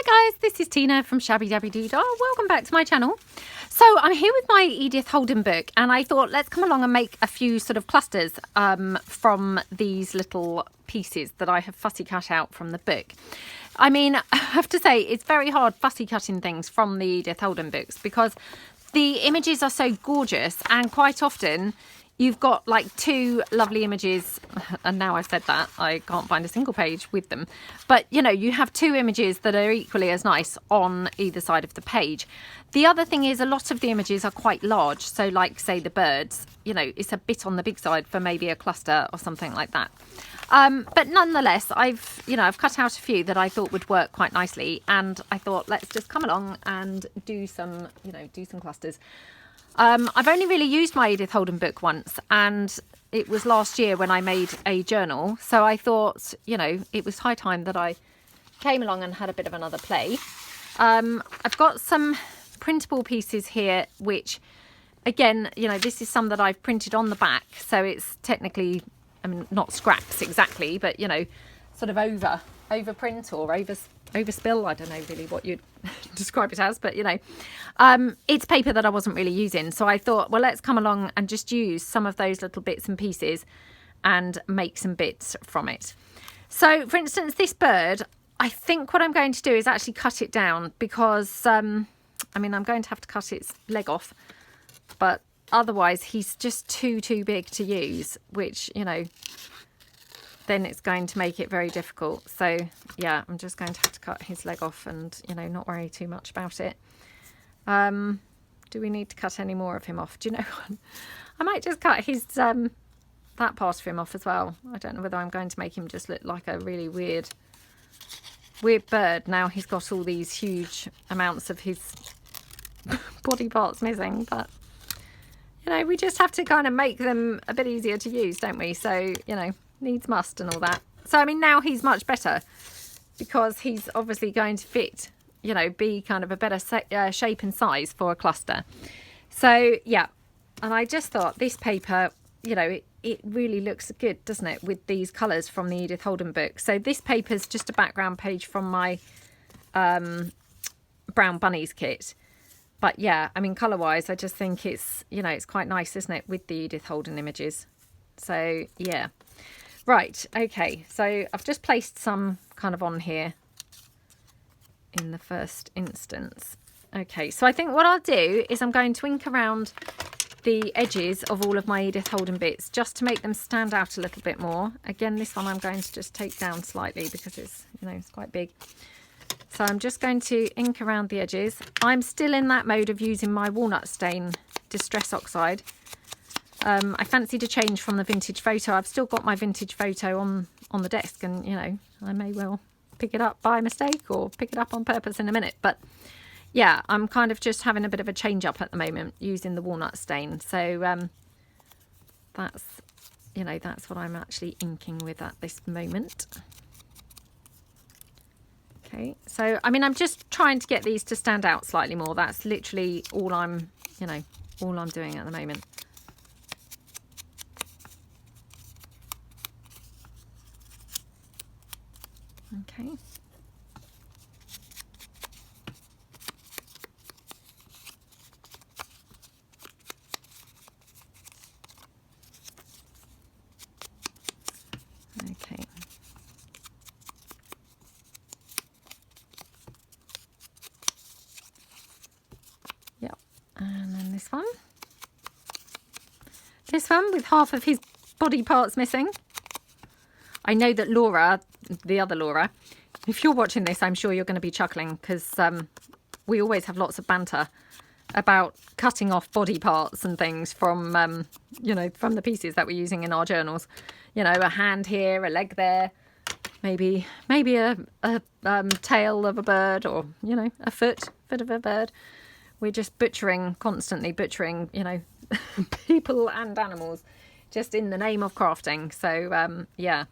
Hi guys, this is Tina from Shabbydabbydoodah. Welcome back to my channel. So I'm here with my Edith Holden book and I thought let's come along and make a few sort of clusters from these little pieces that I have fussy cut out from the book. I mean, I have to say it's very hard fussy cutting things from the Edith Holden books because the images are so gorgeous and quite often you've got like two lovely images, and now I've said that, I can't find a single page with them. But, you know, you have two images that are equally as nice on either side of the page. The other thing is a lot of the images are quite large. So like, say, the birds, you know, it's a bit on the big side for maybe a cluster or something like that. But nonetheless, I've cut out a few that I thought would work quite nicely. And I thought, let's just come along and do some clusters. I've only really used my Edith Holden book once, and it was last year when I made a journal. So I thought, you know, it was high time that I came along and had a bit of another play. I've got some printable pieces here, which, again, you know, this is some that I've printed on the back. So it's technically, I mean, not scraps exactly, but, you know, sort of overprint or overspill. I don't know really what you'd describe it as, but you know, it's paper that I wasn't really using. So I thought, well, let's come along and just use some of those little bits and pieces and make some bits from it. So for instance, this bird, I think what I'm going to do is actually cut it down because, I mean, I'm going to have to cut its leg off, but otherwise he's just too big to use, which, you know, then it's going to make it very difficult. So yeah, I'm just going to have to cut his leg off and, you know, not worry too much about it. Do we need to cut any more of him off? Do you know what? I might just cut his that part of him off as well. I don't know whether I'm going to make him just look like a really weird bird. Now he's got all these huge amounts of his body parts missing, but you know, we just have to kind of make them a bit easier to use, don't we? So, you know, needs must and all that. So I mean, now he's much better because he's obviously going to fit, you know, be kind of a better shape and size for a cluster. So yeah, and I just thought this paper, you know, it really looks good, doesn't it, with these colours from the Edith Holden book. So this paper's just a background page from my Brown Bunnies kit. But yeah, I mean, colour wise, I just think it's, you know, it's quite nice, isn't it, with the Edith Holden images. So yeah. Right, okay, so I've just placed some kind of on here in the first instance. Okay, so I think what I'll do is I'm going to ink around the edges of all of my Edith Holden bits just to make them stand out a little bit more. Again, this one I'm going to just take down slightly because it's, you know, it's quite big. So I'm just going to ink around the edges. I'm still in that mode of using my walnut stain Distress Oxide. I fancied a change from the vintage photo. I've still got my vintage photo on the desk and, you know, I may well pick it up by mistake or pick it up on purpose in a minute. But yeah, I'm kind of just having a bit of a change up at the moment using the walnut stain. So that's, you know, that's what I'm actually inking with at this moment. Okay, so I mean, I'm just trying to get these to stand out slightly more. That's literally all I'm, you know, all I'm doing at the moment. Okay. Okay. Yep. And then this one. This one with half of his body parts missing. I know that Laura, the other Laura, if you're watching this, I'm sure you're going to be chuckling because we always have lots of banter about cutting off body parts and things from, you know, from the pieces that we're using in our journals. You know, a hand here, a leg there, maybe a tail of a bird or, you know, a foot of a bird. We're just constantly butchering, you know, people and animals just in the name of crafting. So, yeah.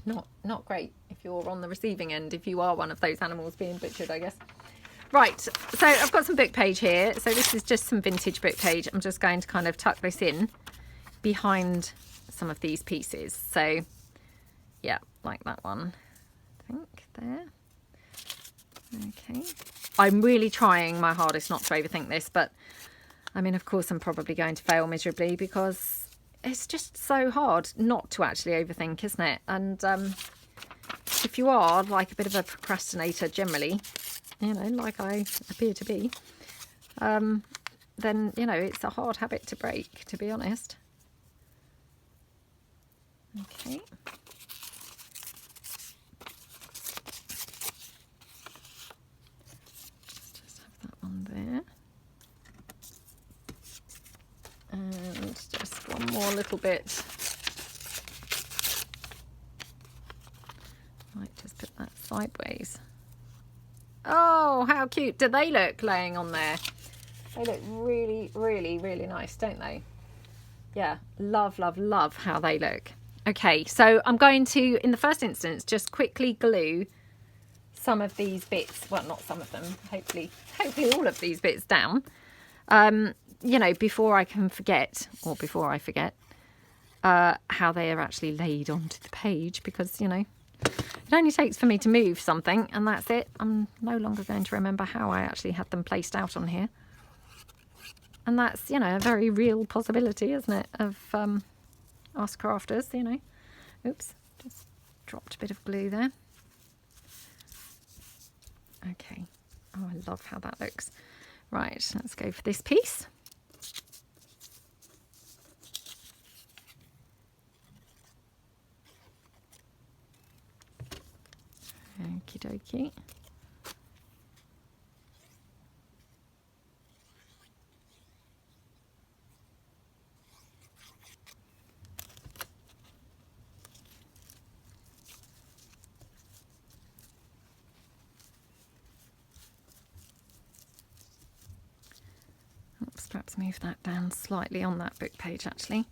Not great if you're on the receiving end, if you are one of those animals being butchered, I guess. Right, so I've got some book page here. So this is just some vintage book page. I'm just going to kind of tuck this in behind some of these pieces. So yeah, like that one, I think there. Okay, I'm really trying my hardest not to overthink this, but I mean, of course, I'm probably going to fail miserably because it's just so hard not to actually overthink, isn't it? And if you are like a bit of a procrastinator generally, you know, like I appear to be, then, you know, it's a hard habit to break, to be honest. Okay. Just have that one there. And just one more little bit. Might just put that sideways. Oh, how cute do they look laying on there? They look really, really, really nice, don't they? Yeah, love, love, love how they look. Okay, so I'm going to, in the first instance, just quickly glue some of these bits. Well, not some of them. Hopefully all of these bits down. You know, before I can forget, or before I forget, how they are actually laid onto the page, because, you know, it only takes for me to move something and that's it. I'm no longer going to remember how I actually had them placed out on here. And that's, you know, a very real possibility, isn't it, of us crafters, you know. Oops, just dropped a bit of glue there. Okay. Oh, I love how that looks. Right, let's go for this piece. Okie dokie. Oops, perhaps move that down slightly on that book page actually.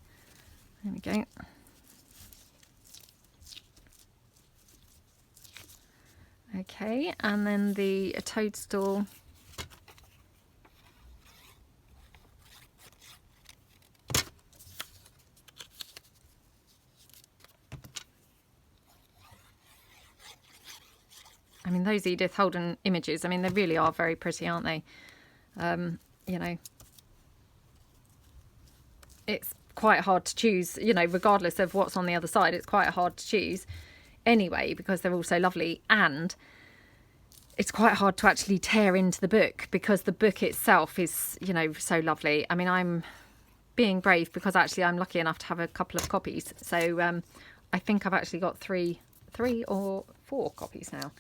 There we go. Okay, and then the toadstool. I mean, those Edith Holden images, I mean, they really are very pretty, aren't they? You know, it's quite hard to choose, you know, regardless of what's on the other side, it's quite hard to choose anyway, because they're all so lovely. And it's quite hard to actually tear into the book because the book itself is, you know, so lovely. I mean, I'm being brave because actually I'm lucky enough to have a couple of copies. So I think I've actually got three or four copies now,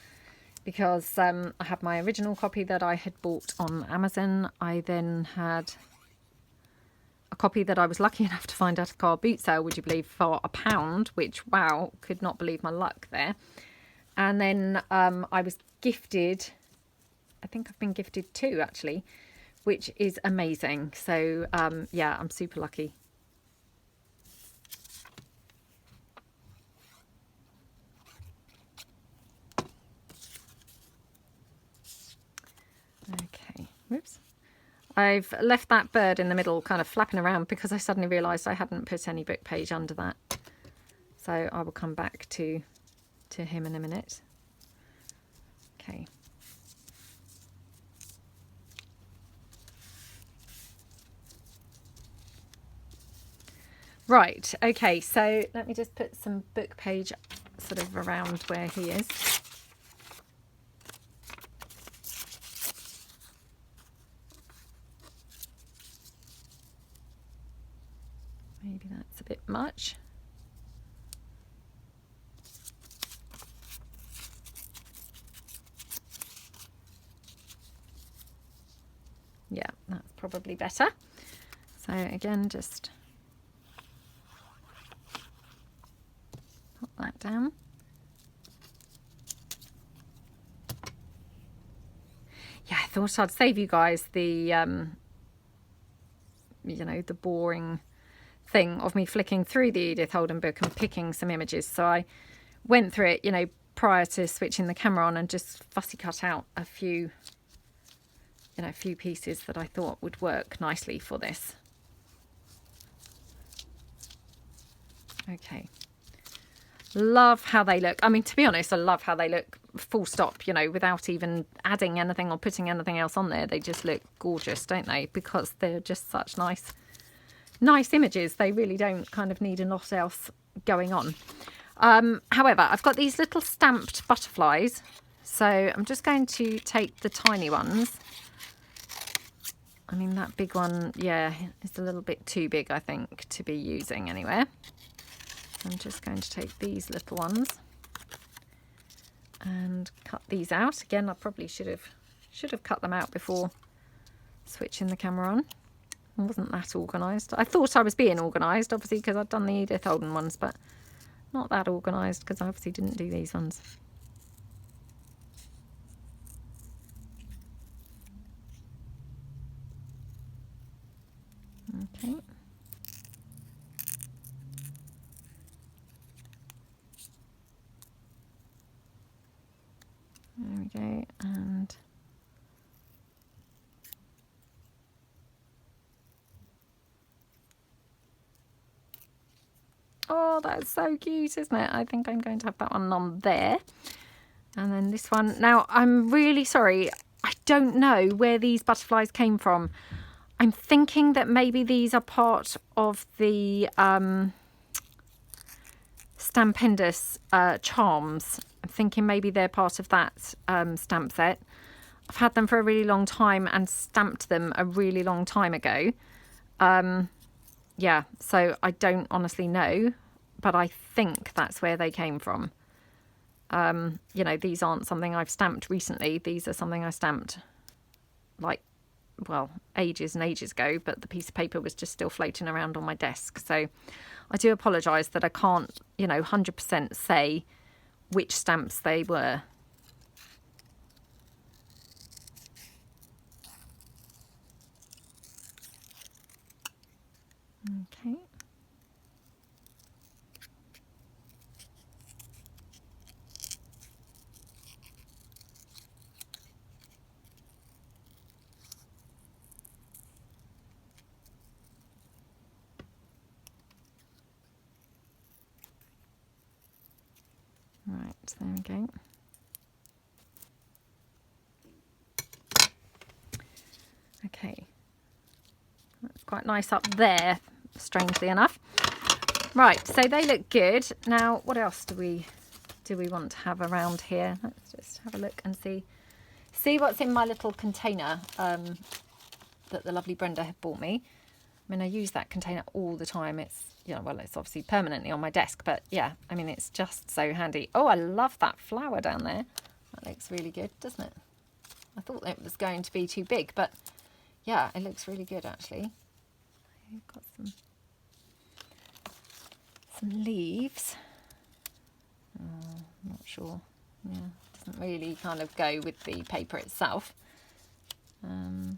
because I had my original copy that I had bought on Amazon. I then had a copy that I was lucky enough to find at a car boot sale, would you believe, for £1, which, wow, could not believe my luck there. And then I was gifted, I think I've been gifted 2 actually, which is amazing. So yeah, I'm super lucky. Okay, whoops. I've left that bird in the middle kind of flapping around because I suddenly realised I hadn't put any book page under that. So I will come back to him in a minute. Okay. Right, okay, so let me just put some book page sort of around where he is. Maybe that's a bit much. Yeah, that's probably better. So again, just put that down. Yeah, I thought I'd save you guys the, you know, the boring thing of me flicking through the Edith Holden book and picking some images. So I went through it, you know, prior to switching the camera on and just fussy cut out a few, you know, a few pieces that I thought would work nicely for this. Okay. Love how they look. I mean, to be honest, I love how they look full stop, you know, without even adding anything or putting anything else on there. They just look gorgeous, don't they? Because they're just such nice images. They really don't kind of need a lot else going on. However, I've got these little stamped butterflies. So I'm just going to take the tiny ones. I mean, that big one, yeah, is a little bit too big, I think, to be using anywhere. I'm just going to take these little ones and cut these out. Again, I probably should have cut them out before switching the camera on. I wasn't that organised. I thought I was being organised, obviously, because I'd done the Edith Holden ones, but not that organised because I obviously didn't do these ones. Okay. There we go, and oh, that's so cute, isn't it? I think I'm going to have that one on there. And then this one. Now, I'm really sorry. I don't know where these butterflies came from. I'm thinking that maybe these are part of the Stampendous charms. I'm thinking maybe they're part of that stamp set. I've had them for a really long time and stamped them a really long time ago. Yeah, so I don't honestly know, but I think that's where they came from. You know, these aren't something I've stamped recently. These are something I stamped like, well, ages and ages ago, but the piece of paper was just still floating around on my desk. So I do apologise that I can't, you know, 100% say which stamps they were. Okay. Right, there we go. Okay, that's quite nice up there, strangely enough. Right, so they look good. Now, what else do we want to have around here? Let's just have a look and see what's in my little container that the lovely Brenda had bought me. I mean, I use that container all the time. It's, you know, well, it's obviously permanently on my desk, but yeah, I mean, it's just so handy. Oh, I love that flower down there. That looks really good, doesn't it? I thought it was going to be too big, but yeah, it looks really good, actually. I've got some leaves. Oh, I'm not sure. Yeah, doesn't really kind of go with the paper itself. No.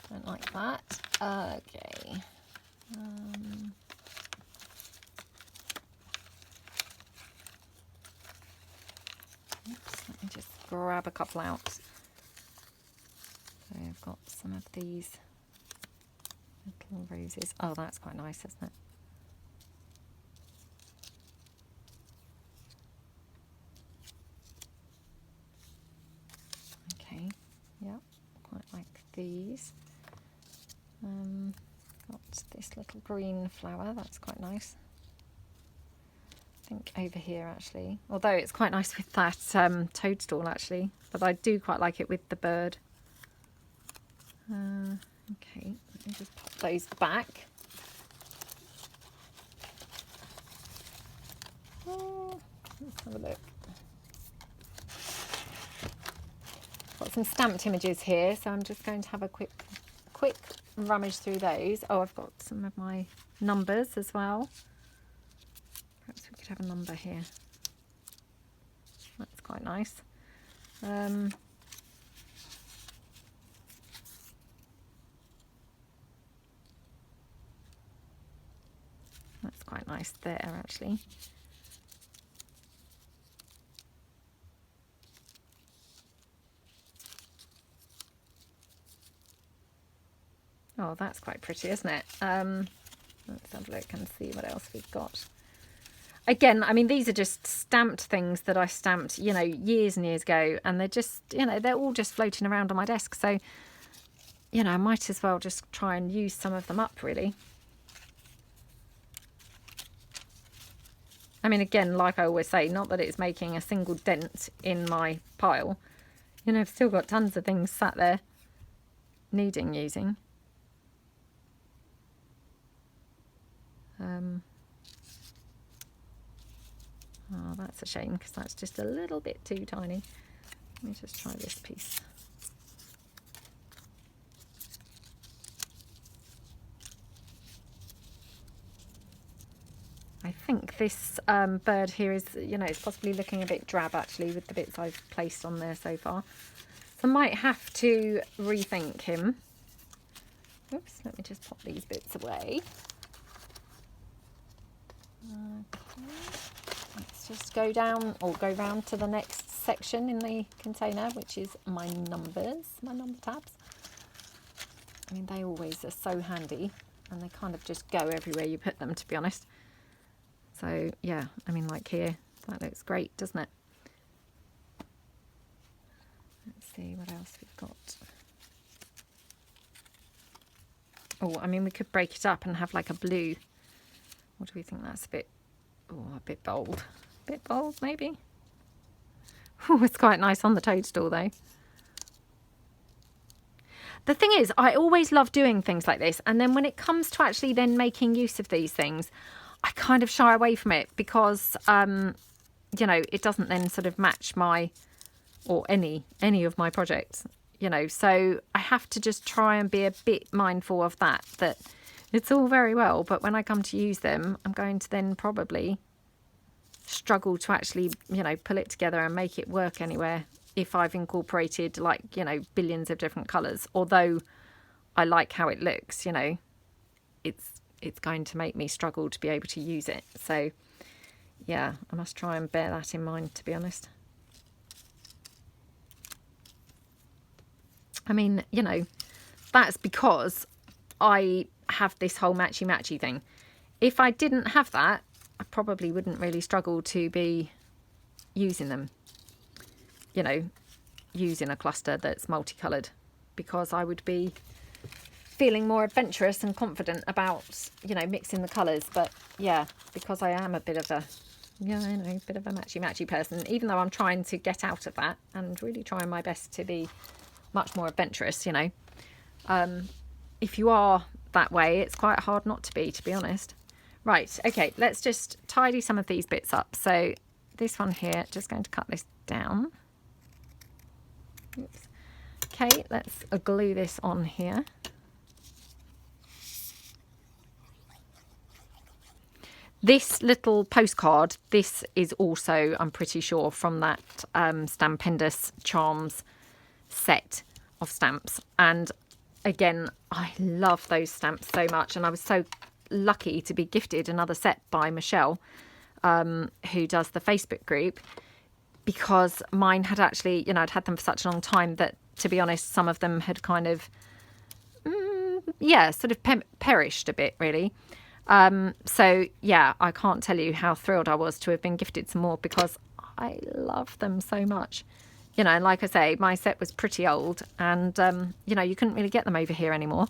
Don't like that. Okay. Oops, let me just grab a couple out. So I've got some of these little roses. Oh, that's quite nice, isn't it? Okay, yeah, quite like these. Got this little green flower, that's quite nice. I think over here actually, although it's quite nice with that toadstool actually, but I do quite like it with the bird. Okay, let me just pop those back. Oh, let's have a look. Got some stamped images here, so I'm just going to have a quick rummage through those. Oh, I've got some of my numbers as well. Perhaps we could have a number here. That's quite nice. That's quite nice there, actually. Oh, that's quite pretty, isn't it? Let's have a look and see what else we've got. again, I mean, these are just stamped things that I stamped, you know, years and years ago. And they're just, you know, they're all just floating around on my desk. So, you know, I might as well just try and use some of them up, really. I mean, again, like I always say, not that it's making a single dent in my pile. You know, I've still got tons of things sat there needing using. Oh, that's a shame because that's just a little bit too tiny. Let me just try this piece. I think this bird here is, you know, it's possibly looking a bit drab actually with the bits I've placed on there so far. So I might have to rethink him. Oops, let me just pop these bits away. Okay. Let's just go down or go round to the next section in the container, which is my numbers, my number tabs. I mean, they always are so handy and they kind of just go everywhere you put them, to be honest. So yeah, I mean, like here, that looks great, doesn't it? Let's see what else we've got. Oh, I mean, we could break it up and have like a blue. What do we think? That's a bit, oh, a bit bold. A bit bold, maybe. Oh, it's quite nice on the toadstool, though. The thing is, I always love doing things like this. And then when it comes to actually then making use of these things, I kind of shy away from it because, you know, it doesn't then sort of match my, or any of my projects, you know. So I have to just try and be a bit mindful of that it's all very well, but when I come to use them, I'm going to then probably struggle to actually, you know, pull it together and make it work anywhere if I've incorporated like, you know, billions of different colours. Although I like how it looks, you know, it's going to make me struggle to be able to use it. So yeah, I must try and bear that in mind, to be honest. I mean, you know, that's because I have this whole matchy thing. If I didn't have that, I probably wouldn't really struggle to be using them, you know, using a cluster that's multicoloured, because I would be feeling more adventurous and confident about, you know, mixing the colours. But yeah, because I am a bit of a, yeah, I know, a bit of a matchy person, even though I'm trying to get out of that and really trying my best to be much more adventurous, you know. If you are that way, it's quite hard not to be honest. Right, okay, let's just tidy some of these bits up. So this one here, just going to cut this down. Oops. Okay, let's glue this on here. This little postcard, this is also, I'm pretty sure, from that Stampendous Charms set of stamps. And again, I love those stamps so much, and I was so lucky to be gifted another set by Michelle, who does the Facebook group, because mine had actually, you know, I'd had them for such a long time that, to be honest, some of them had kind of, yeah, sort of perished a bit, really. So yeah, I can't tell you how thrilled I was to have been gifted some more, because I love them so much. You know, and like I say, my set was pretty old, and, you know, you couldn't really get them over here anymore.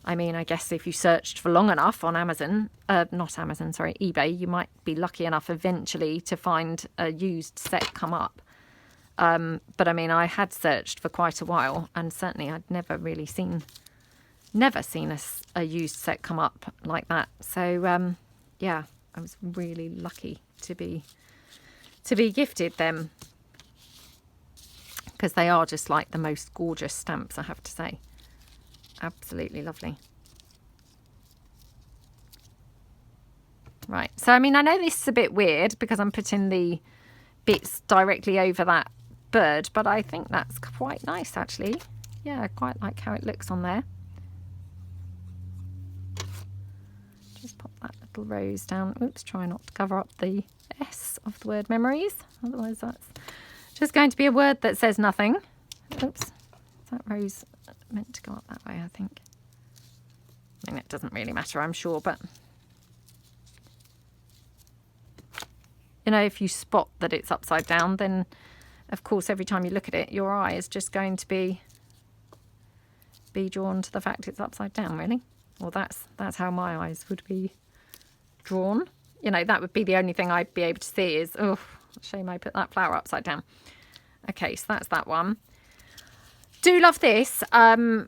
I mean, I guess if you searched for long enough on Amazon, not Amazon, sorry, eBay, you might be lucky enough eventually to find a used set come up. But I mean, I had searched for quite a while, and certainly I'd never really seen a used set come up like that. So, yeah, I was really lucky to be gifted them, because they are just like the most gorgeous stamps, I have to say. Absolutely lovely. Right, so I mean, I know this is a bit weird because I'm putting the bits directly over that bird, but I think that's quite nice, actually. Yeah, I quite like how it looks on there. Just pop that little rose down. Oops, try not to cover up the S of the word memories, otherwise that's just going to be a word that says nothing. Oops, is that rose meant to go up that way, I think? I mean, it doesn't really matter, I'm sure, but you know, if you spot that it's upside down, then of course every time you look at it, your eye is just going to be drawn to the fact it's upside down, really. Well, that's how my eyes would be drawn. You know, that would be the only thing I'd be able to see is, oh, shame I put that flower upside down. Okay, so that's that one. Do love this,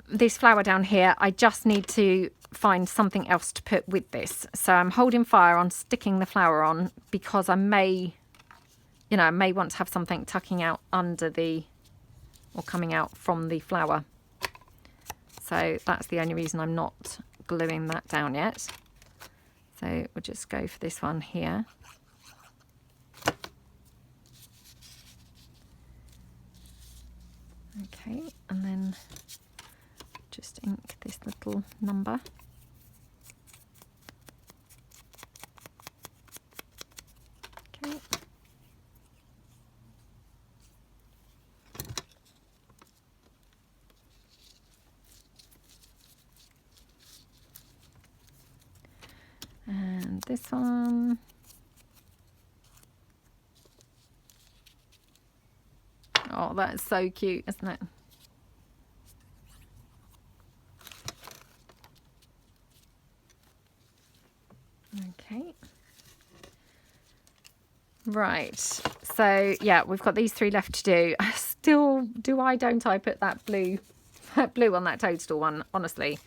this flower down here. I just need to find something else to put with this. So I'm holding fire on sticking the flower on because I may, you know, I may want to have something tucking out under the, or coming out from the flower. So that's the only reason I'm not gluing that down yet. So we'll just go for this one here. Okay, and then just ink this little number. Okay. And this one. Oh, that's so cute, isn't it? Okay. Right. So, yeah, we've got these 3 left to do. Still, don't I put that blue on that toadstool one, honestly.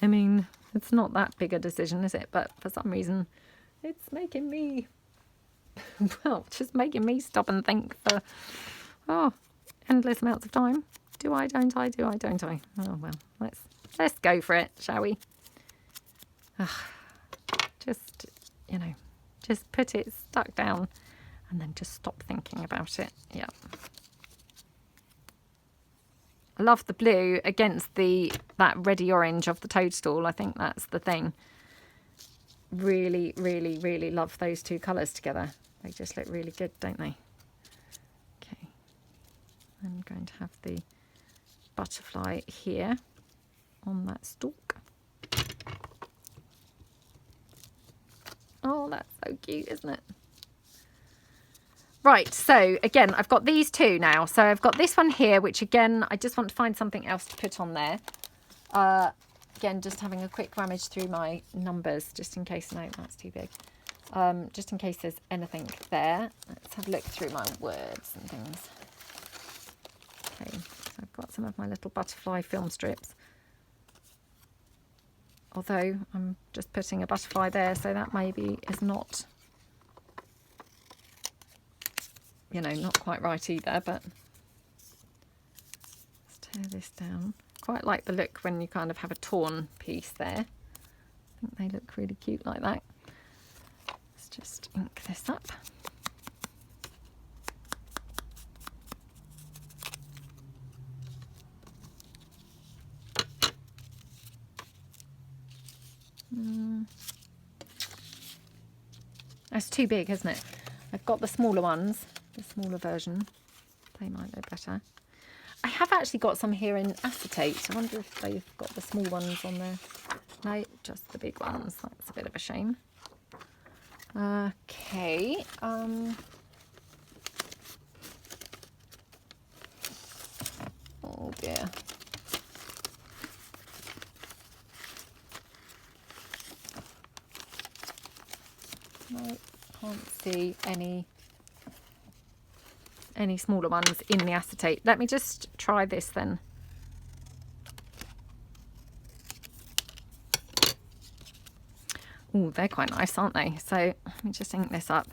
I mean, it's not that big a decision, is it? But for some reason, it's making me, well, just making me stop and think for, oh, endless amounts of time. Do I, don't I? Do I, don't I? Oh, well, let's go for it, shall we? Ugh. Just, you know, just put it stuck down and then just stop thinking about it. Yeah. I love the blue against that reddy orange of the toadstool. I think that's the thing. Really, really, really love those 2 colours together. They just look really good, don't they? Okay. I'm going to have the butterfly here on that stalk. Oh, that's so cute, isn't it? Right, so again, I've got these 2 now. So I've got this one here, which again, I just want to find something else to put on there. Again, just having a quick rummage through my numbers, just in case, no, that's too big. Just in case there's anything there. Let's have a look through my words and things. Okay, so I've got some of my little butterfly film strips. Although I'm just putting a butterfly there, so that maybe is not, you know, not quite right either, but let's tear this down. Quite like the look when you kind of have a torn piece there. I think they look really cute like that. Let's just ink this up. That's too big, isn't it? I've got the smaller ones, the smaller version. They might look better. I have actually got some here in acetate. I wonder if they've got the small ones on there. No, just the big ones. That's a bit of a shame. Okay. Oh dear. No, can't see any smaller ones in the acetate. Let me just try this then. Oh, they're quite nice, aren't they? So let me just ink this up.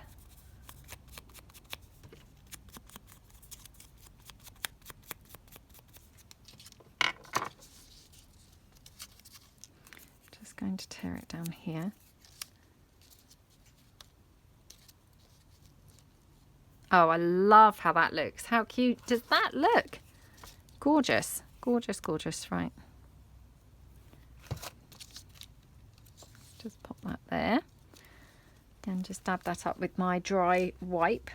Just going to tear it down here. Oh, I love how that looks. How cute does that look? Gorgeous, gorgeous, gorgeous. Right. Just pop that there. And just dab that up with my dry wipe.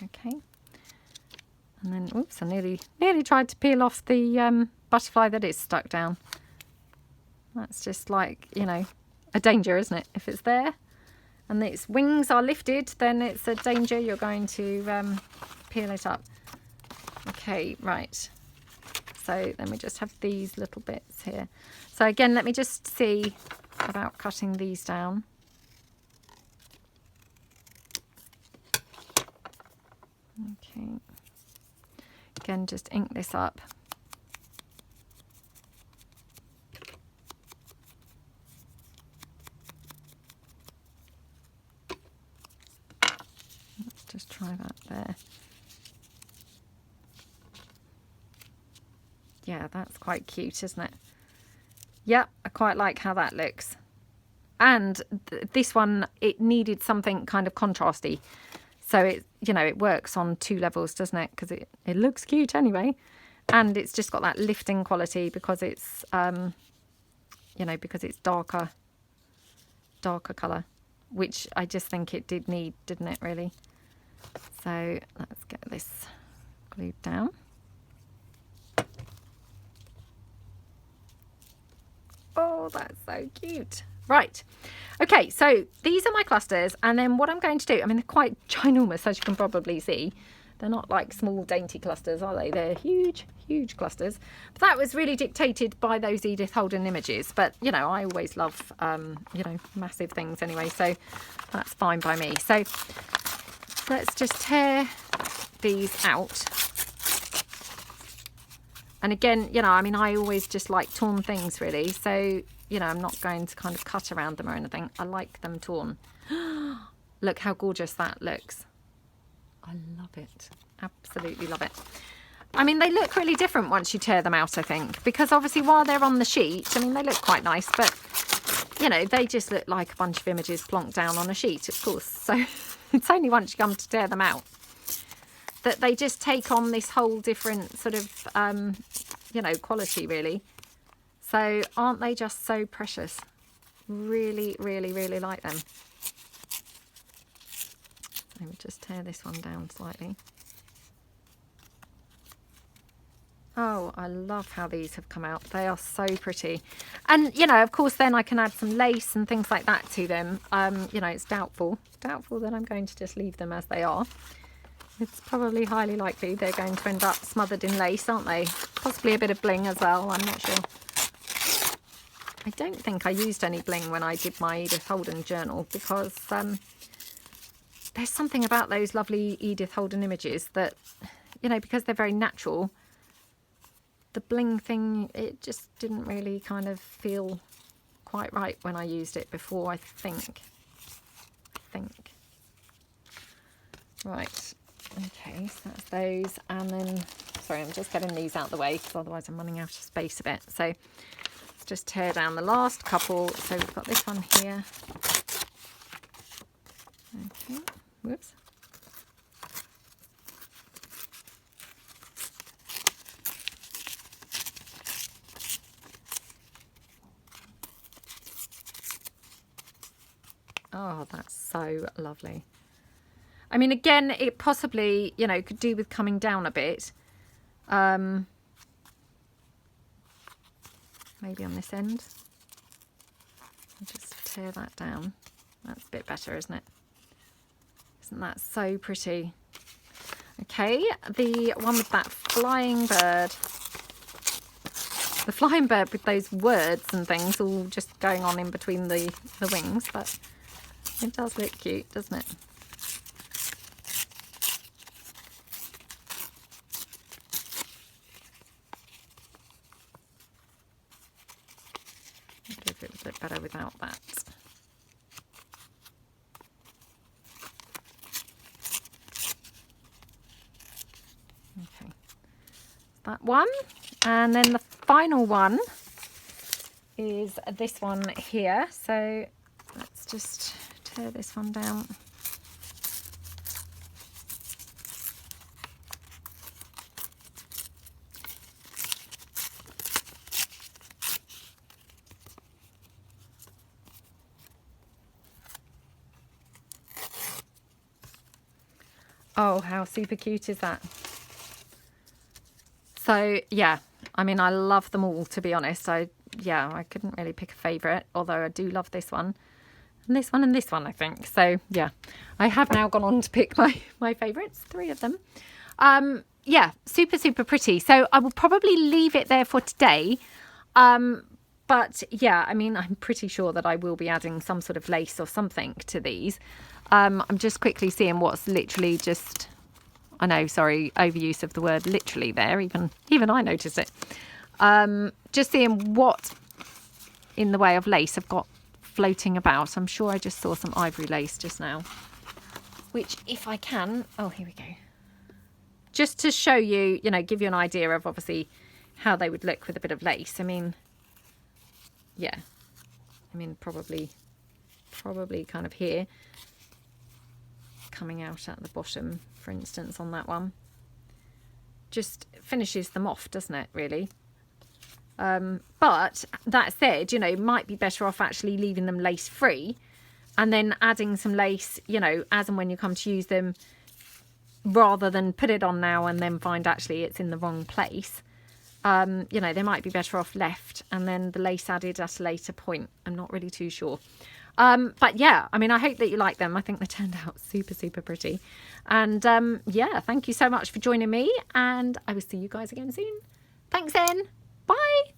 Okay. And then, oops, I nearly tried to peel off the butterfly that is stuck down. That's just like, you know, a danger, isn't it? If it's there. and its wings are lifted, then it's a danger you're going to peel it up. Okay, right. So then we just have these little bits here. So again, let me just see about cutting these down. Okay. Again, just ink this up. Let's just try that there. Yeah, that's quite cute, isn't it? Yeah, I quite like how that looks. And this one, it needed something kind of contrasty. So it, you know, it works on 2 levels, doesn't it? Because it looks cute anyway. And it's just got that lifting quality because it's, you know, because it's darker colour, which I just think it did need, didn't it, really? So let's get this glued down. Oh, that's so cute. Right. Okay, so these are my clusters, and then what I'm going to do, I mean, they're quite ginormous, as you can probably see. They're not like small dainty clusters, are they? They're huge, huge clusters. But that was really dictated by those Edith Holden images. But, you know, I always love, you know, massive things anyway, so that's fine by me. So let's just tear these out. And again, you know, I mean, I always just like torn things, really. So, you know, I'm not going to kind of cut around them or anything. I like them torn. Look how gorgeous that looks. I love it. Absolutely love it. I mean, they look really different once you tear them out, I think. Because obviously while they're on the sheet, I mean, they look quite nice. But, you know, they just look like a bunch of images plonked down on a sheet, of course. So it's only once you come to tear them out that they just take on this whole different sort of, you know, quality, really. So aren't they just so precious? Really, really, really like them. Let me just tear this one down slightly. Oh, I love how these have come out. They are so pretty. And, you know, of course, then I can add some lace and things like that to them. You know, it's doubtful that I'm going to just leave them as they are. It's probably highly likely they're going to end up smothered in lace, aren't they? Possibly a bit of bling as well, I'm not sure. I don't think I used any bling when I did my Edith Holden journal because there's something about those lovely Edith Holden images that, you know, because they're very natural, the bling thing, it just didn't really kind of feel quite right when I used it before, I think. Right. Okay, so that's those, and then, sorry, I'm just getting these out of the way because otherwise I'm running out of space a bit. So let's just tear down the last couple. So we've got this one here. Okay, whoops. Oh, that's so lovely. I mean, again, it possibly, you know, could do with coming down a bit. Maybe on this end. I'll just tear that down. That's a bit better, isn't it? Isn't that so pretty? Okay, the one with that flying bird. The flying bird with those words and things all just going on in between the wings, but it does look cute, doesn't it? It was a bit better without that. Okay, that one, and then the final one is this one here. So let's just tear this one down. Oh, how super cute is that? So yeah, I mean, I love them all, to be honest. Yeah, I couldn't really pick a favourite, although I do love this one. and this one and this one, I think. So yeah, I have now gone on to pick my favourites, 3 of them. Yeah, super, super pretty. So I will probably leave it there for today. But yeah, I mean, I'm pretty sure that I will be adding some sort of lace or something to these. I'm just quickly seeing what's literally just, I know, sorry, overuse of the word literally there. Even I noticed it. Just seeing what in the way of lace I've got floating about. I'm sure I just saw some ivory lace just now, which if I can, oh, here we go. Just to show you, you know, give you an idea of obviously how they would look with a bit of lace. I mean, yeah, I mean, probably kind of here, coming out at the bottom, for instance, on that one. Just finishes them off, doesn't it, really? But that said, you know, might be better off actually leaving them lace free and then adding some lace, you know, as and when you come to use them, rather than put it on now and then find actually it's in the wrong place. You know, they might be better off left and then the lace added at a later point. I'm not really too sure. But yeah, I mean, I hope that you like them. I think they turned out super, super pretty. And yeah, thank you so much for joining me, and I will see you guys again soon. Thanks then. Bye.